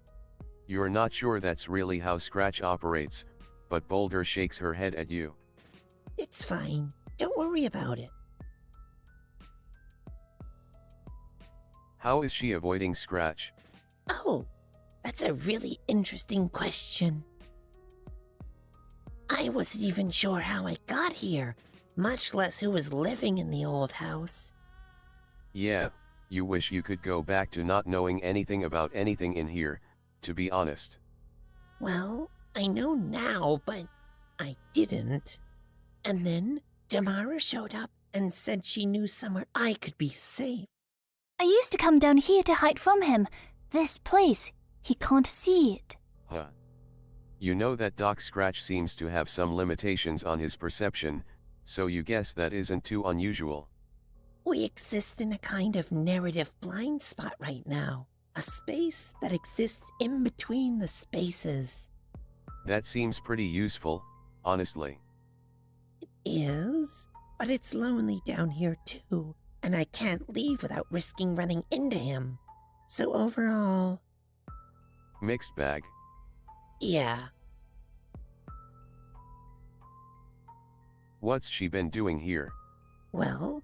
You're not sure that's really how Scratch operates, but Boulder shakes her head at you. It's fine. Don't worry about it. How is she avoiding Scratch? Oh, that's a really interesting question. I wasn't even sure how I got here, much less who was living in the old house. Yeah, you wish you could go back to not knowing anything about anything in here, to be honest. Well, I know now, but I didn't. And then Damara showed up and said she knew somewhere I could be safe. I used to come down here to hide from him. This place, he can't see it. Huh. You know that Doc Scratch seems to have some limitations on his perception, so you guess that isn't too unusual. We exist in a kind of narrative blind spot right now. A space that exists in between the spaces. That seems pretty useful, honestly. It is, but it's lonely down here too, and I can't leave without risking running into him. So overall, Mixed bag. yeah. What's she been doing here? Well,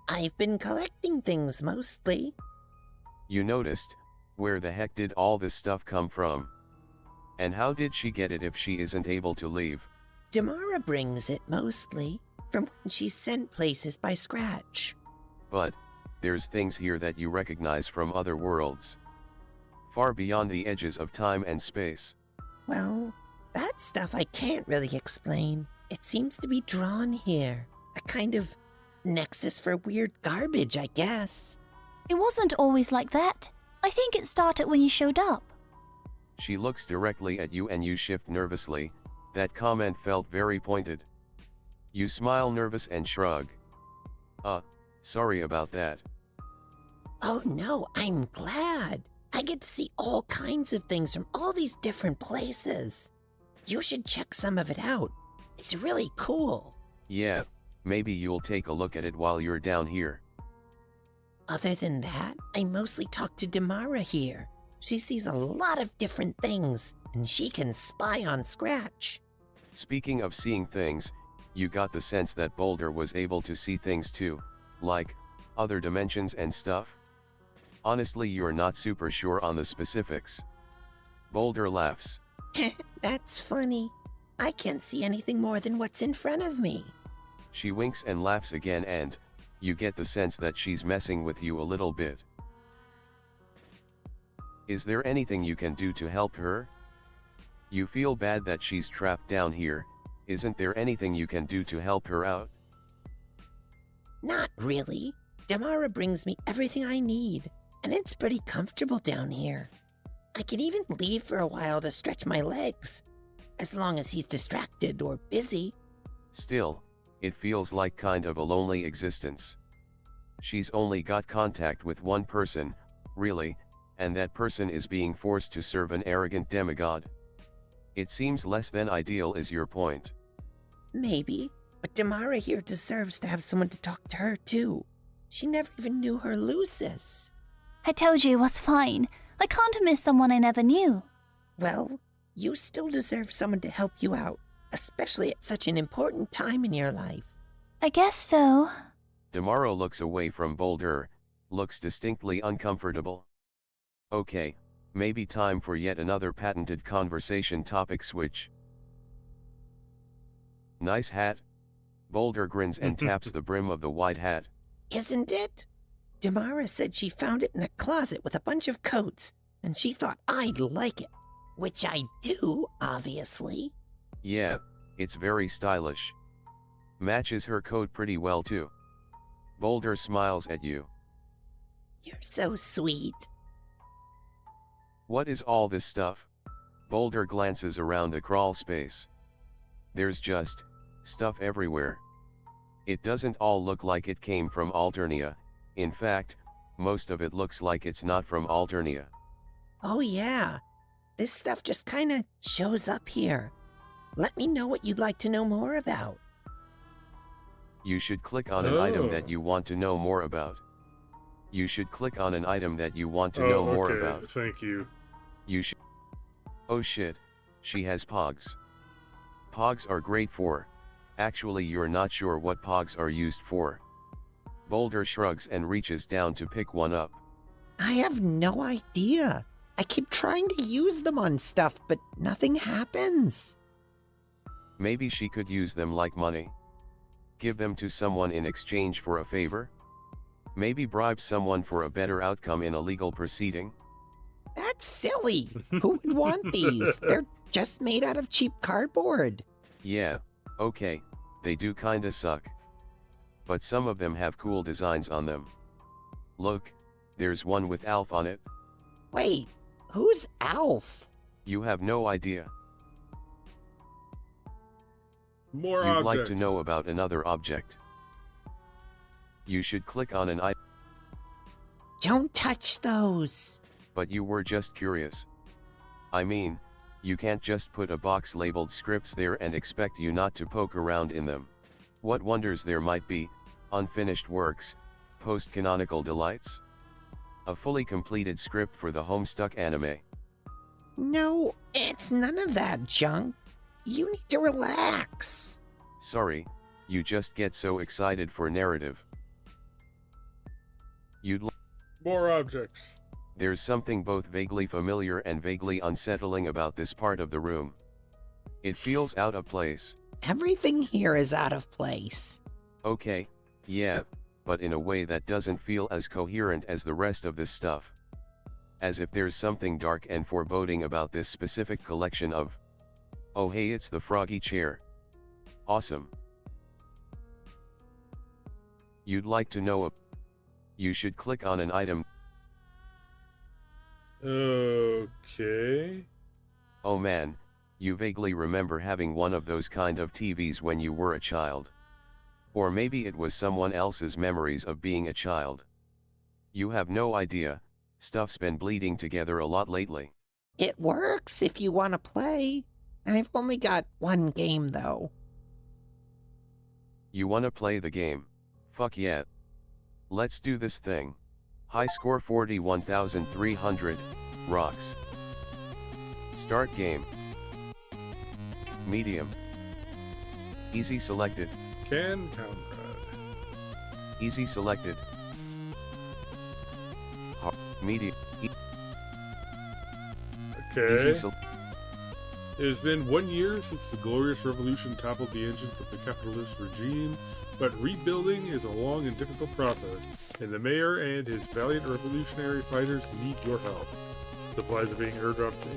I've been collecting things mostly. You noticed, where the heck did all this stuff come from? And how did she get it if she isn't able to leave? Damara brings it mostly, from when she's sent places by Scratch. But, there's things here that you recognize from other worlds. Far beyond the edges of time and space. Well, that stuff I can't really explain. It seems to be drawn here. A kind of nexus for weird garbage, I guess. It wasn't always like that. I think it started when you showed up. She looks directly at you and you shift nervously. That comment felt very pointed. You smile nervous and shrug. Sorry about that. Oh no, I'm glad. I get to see all kinds of things from all these different places. You should check some of it out. It's really cool. Yeah, maybe you'll take a look at it while you're down here. Other than that, I mostly talk to Damara here. She sees a lot of different things, and she can spy on Scratch. Speaking of seeing things, you got the sense that Boulder was able to see things too, like other dimensions and stuff? Honestly, you're not super sure on the specifics. Boulder laughs. That's funny. I can't see anything more than what's in front of me. She winks and laughs again and, you get the sense that she's messing with you a little bit. Is there anything you can do to help her? You feel bad that she's trapped down here. Isn't there anything you can do to help her out? Not really. Damara brings me everything I need, and it's pretty comfortable down here. I can even leave for a while to stretch my legs, as long as he's distracted or busy. Still, it feels like kind of a lonely existence. She's only got contact with one person, really, and that person is being forced to serve an arrogant demigod. It seems less than ideal is your point. Maybe, but Damara here deserves to have someone to talk to her too. She never even knew her Lucis. I told you it was fine. I can't miss someone I never knew. Well, you still deserve someone to help you out, especially at such an important time in your life. I guess so. Damara looks away from Boulder, looks distinctly uncomfortable. Okay, maybe time for yet another patented conversation topic switch. Nice hat? Boulder grins and taps the brim of the white hat. Isn't it? Damara said she found it in a closet with a bunch of coats, and she thought I'd like it. Which I do, obviously. Yeah, it's very stylish. Matches her coat pretty well too. Boulder smiles at you. You're so sweet. What is all this stuff? Boulder glances around the crawl space. There's just stuff everywhere. It doesn't all look like it came from Alternia. In fact, most of it looks like it's not from Alternia. Oh yeah, this stuff just kinda shows up here. Let me know what you'd like to know more about. You should click on an item that you want to know more about. You should click on an item that you want to know more about. Thank you. You should. Oh shit, she has pogs. Pogs are great for. Actually, you're not sure what pogs are used for. Boulder shrugs and reaches down to pick one up. I have no idea. I keep trying to use them on stuff, but nothing happens. Maybe she could use them like money. Give them to someone in exchange for a favor? Maybe bribe someone for a better outcome in a legal proceeding? That's silly. Who would want these? They're just made out of cheap cardboard. Yeah, okay, they do kinda suck. But some of them have cool designs on them. Look, there's one with Alf on it. Wait, who's Alf? You have no idea. More You'd objects. like to know about another object. You should click on an item. Don't touch those. But you were just curious. I mean, you can't just put a box labeled scripts there and expect you not to poke around in them. What wonders there might be, unfinished works, post-canonical delights? A fully completed script for the Homestuck anime. No, it's none of that junk. You need to relax. Sorry, you just get so excited for narrative. More objects. There's something both vaguely familiar and vaguely unsettling about this part of the room. It feels out of place. Everything here is out of place. Okay, yeah, but in a way that doesn't feel as coherent as the rest of this stuff. As if there's something dark and foreboding about this specific collection of... Oh hey, it's the froggy chair. Awesome. You'd like to know You should click on an item. Okay. Oh man, you vaguely remember having one of those kind of TVs when you were a child. Or maybe it was someone else's memories of being a child. You have no idea, stuff's been bleeding together a lot lately. It works if you want to play. I've only got one game, though. You wanna play the game? Fuck yeah. Let's do this thing. High score 41,300, rocks. Start game. Medium. Easy selected. Can Conrad. Easy selected. Medium. Okay. Easy It has been 1 year since the glorious revolution toppled the engines of the capitalist regime, but rebuilding is a long and difficult process, and the mayor and his valiant revolutionary fighters need your help. Supplies are being airdropped to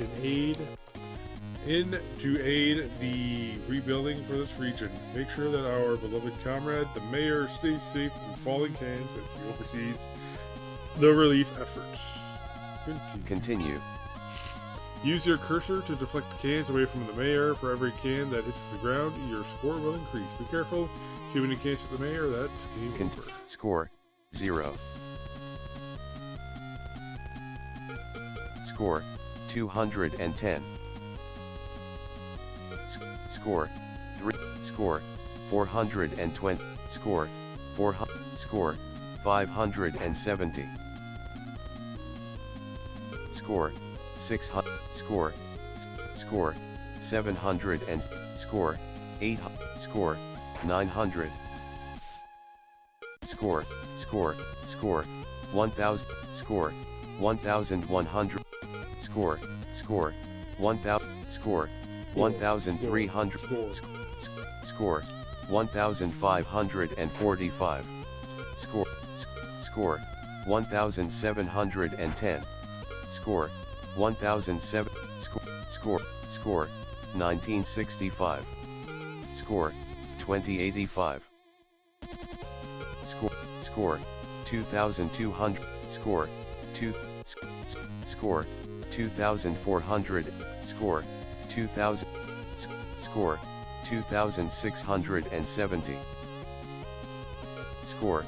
aid the rebuilding for this region. Make sure that our beloved comrade, the mayor, stays safe from falling cans as he oversees the relief efforts. Continue. Use your cursor to deflect the cans away from the mayor. For every can that hits the ground, your score will increase. Be careful. Too many cans to the mayor, that's game over. Score 0. Score 210. Score 3. Score 420. Score 400. Score 570. Score 600. Score 700 and score 800. Score 900. Score 1000. Score 1100. Score 1000. Score 1300. Score 1545. Score 1710. Score 1007. Score 1965. Score 2085. Score 2200. Score 2400. Score 2000. Score 2670. Score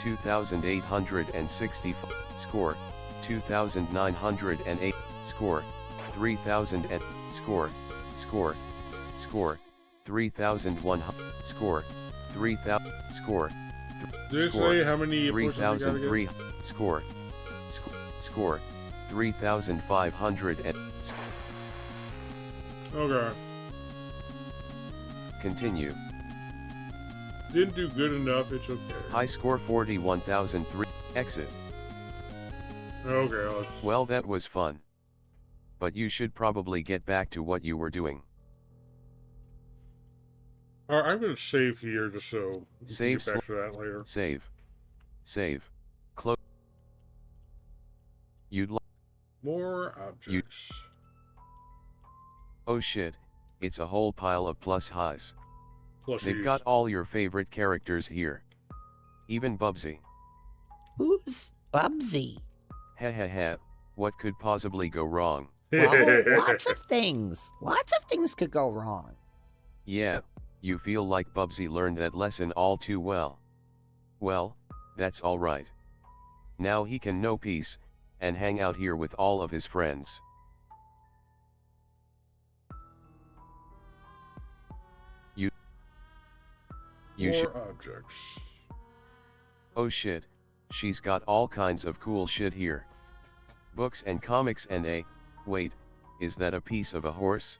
2865. Score 2908. Score 3000 and score 3100. Score 3000. Score Did it say how many 3003. Score 3500 and Okay. Continue. Didn't do good enough, it's okay. High score 41,003. Exit. Okay, let's... Well, that was fun. But you should probably get back to what you were doing. Alright, I'm gonna save here just so we Save. can get back to that later. Save. Close. You'd like... More objects. Oh shit, it's a whole pile of plus highs. They've Plushies. got all your favorite characters here. Even Bubsy. Who's Bubsy? Heh, what could possibly go wrong? Well, lots of things. Lots of things could go wrong. Yeah, you feel like Bubsy learned that lesson all too well. Well, that's alright. Now he can know peace, and hang out here with all of his friends. You should. More objects. Oh shit, she's got all kinds of cool shit here. Books and comics and wait, is that a piece of a horse?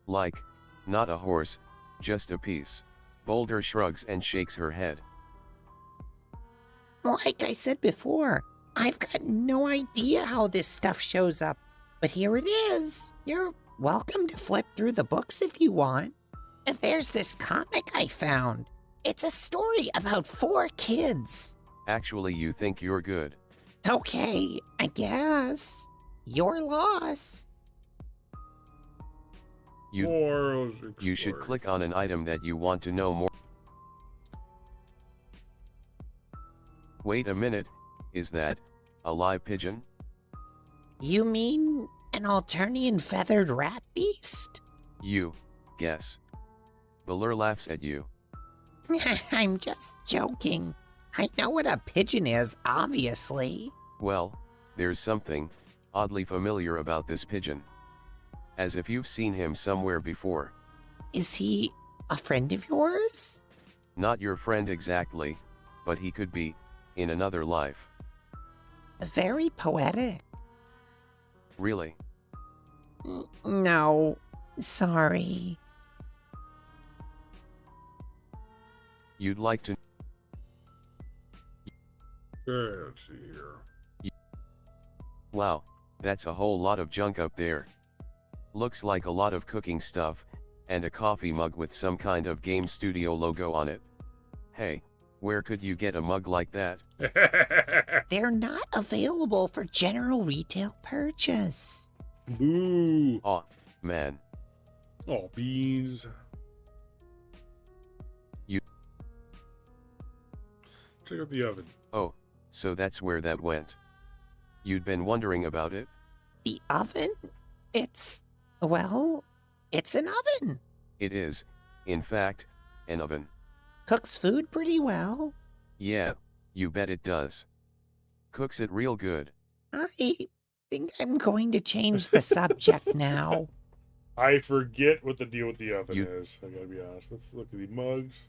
Like, not a horse, just a piece. Boulder shrugs and shakes her head. Like I said before, I've got no idea how this stuff shows up. But here it is. You're welcome to flip through the books if you want. There's this comic I found. It's a story about 4 kids. Actually, you think you're good. Okay, I guess. Your loss. You should click on an item that you want to know more. Wait a minute, is that a live pigeon? You mean an Alternian feathered rat beast? You guess. Balur laughs at you. I'm just joking. I know what a pigeon is, obviously. Well, there's something oddly familiar about this pigeon. As if you've seen him somewhere before. Is he a friend of yours? Not your friend exactly, but he could be, in another life. Very poetic. Really? No, sorry. You'd like to... Let's see here. Wow, that's a whole lot of junk up there. Looks like a lot of cooking stuff, and a coffee mug with some kind of game studio logo on it. Hey, where could you get a mug like that? They're not available for general retail purchase. Boo! Aw, man. Oh, beans. You... Check out the oven. Oh, so that's where that went. You'd been wondering about it? The oven? Well, it's an oven. It is, in fact, an oven. Cooks food pretty well. Yeah, you bet it does. Cooks it real good. I think I'm going to change the subject now. I forget what the deal with the oven is. I gotta be honest. Let's look at the mugs.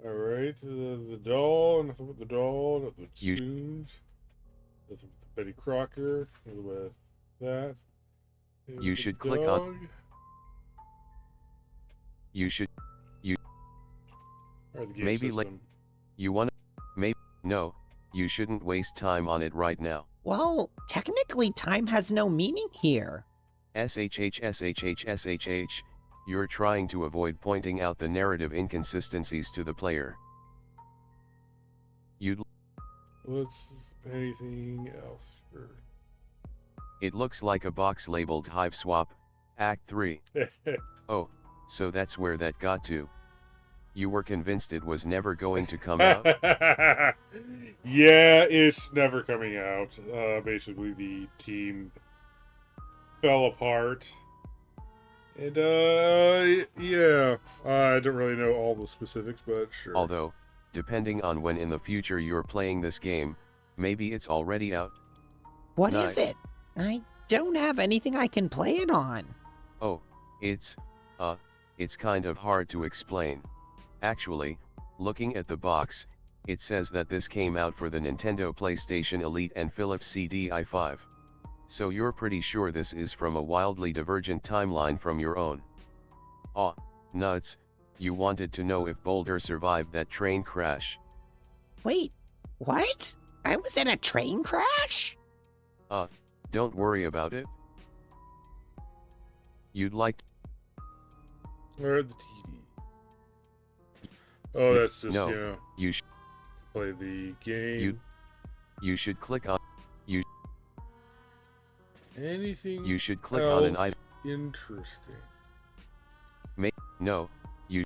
Alright, the doll, nothing with the doll, nothing with spoons. Nothing with the Betty Crocker, nothing with that. You should click on... You should... Maybe you want to... Maybe... No, you shouldn't waste time on it right now. Well, technically time has no meaning here. SHH, you're trying to avoid pointing out the narrative inconsistencies to the player. Anything else? Sure. It looks like a box labeled Hive Swap, Act 3. Oh, so that's where that got to. You were convinced it was never going to come out? Yeah, it's never coming out. Basically, the team fell apart. And, yeah, I don't really know all the specifics, but sure. Although, depending on when in the future you're playing this game, maybe it's already out. What is it? I don't have anything I can play it on. Oh, it's kind of hard to explain. Actually, looking at the box, it says that this came out for the Nintendo PlayStation Elite and Philips CDI-5. So you're pretty sure this is from a wildly divergent timeline from your own. Aw, nuts, you wanted to know if Boulder survived that train crash. Wait, what? I was in a train crash? Don't worry about it. You'd like... Or the TV. Oh, that's just, no, yeah. You should play the game. You should click on... Anything You should click on an item. Interesting. No, you...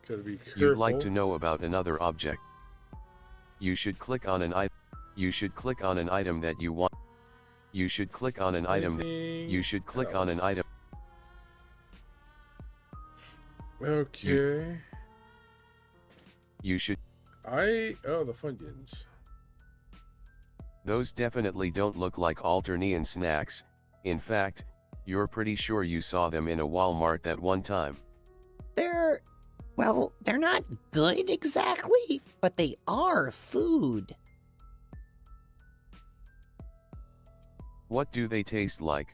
Gotta be careful. You'd like to know about another object. You should click on an item. You should click on an item that you want. You should click on an item. You should click on an item. Okay. You should... Oh, the Funyuns. Those definitely don't look like Alternian snacks. In fact, you're pretty sure you saw them in a Walmart that one time. They're not good exactly, but they are food. What do they taste like?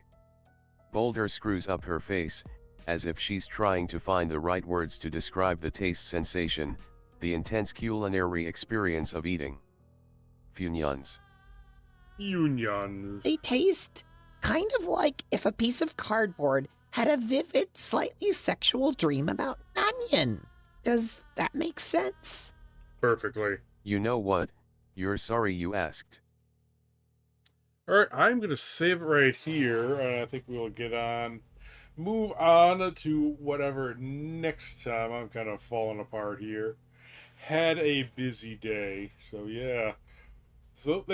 Boulder screws up her face, as if she's trying to find the right words to describe the taste sensation, the intense culinary experience of eating. Funyuns. Funyuns. They taste Kind of like if a piece of cardboard had a vivid, slightly sexual dream about an onion. Does that make sense? Perfectly. You know what? You're sorry you asked. Alright, I'm going to save it right here, and I think we'll move on to whatever next time. I'm kind of falling apart here. Had a busy day, so yeah. So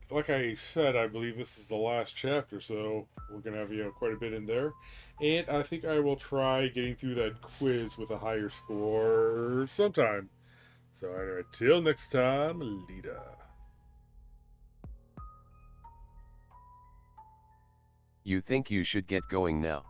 like I said, I believe this is the last chapter, so we're going to have, quite a bit in there. And I think I will try getting through that quiz with a higher score sometime. So anyway, till next time, Lita. You think you should get going now?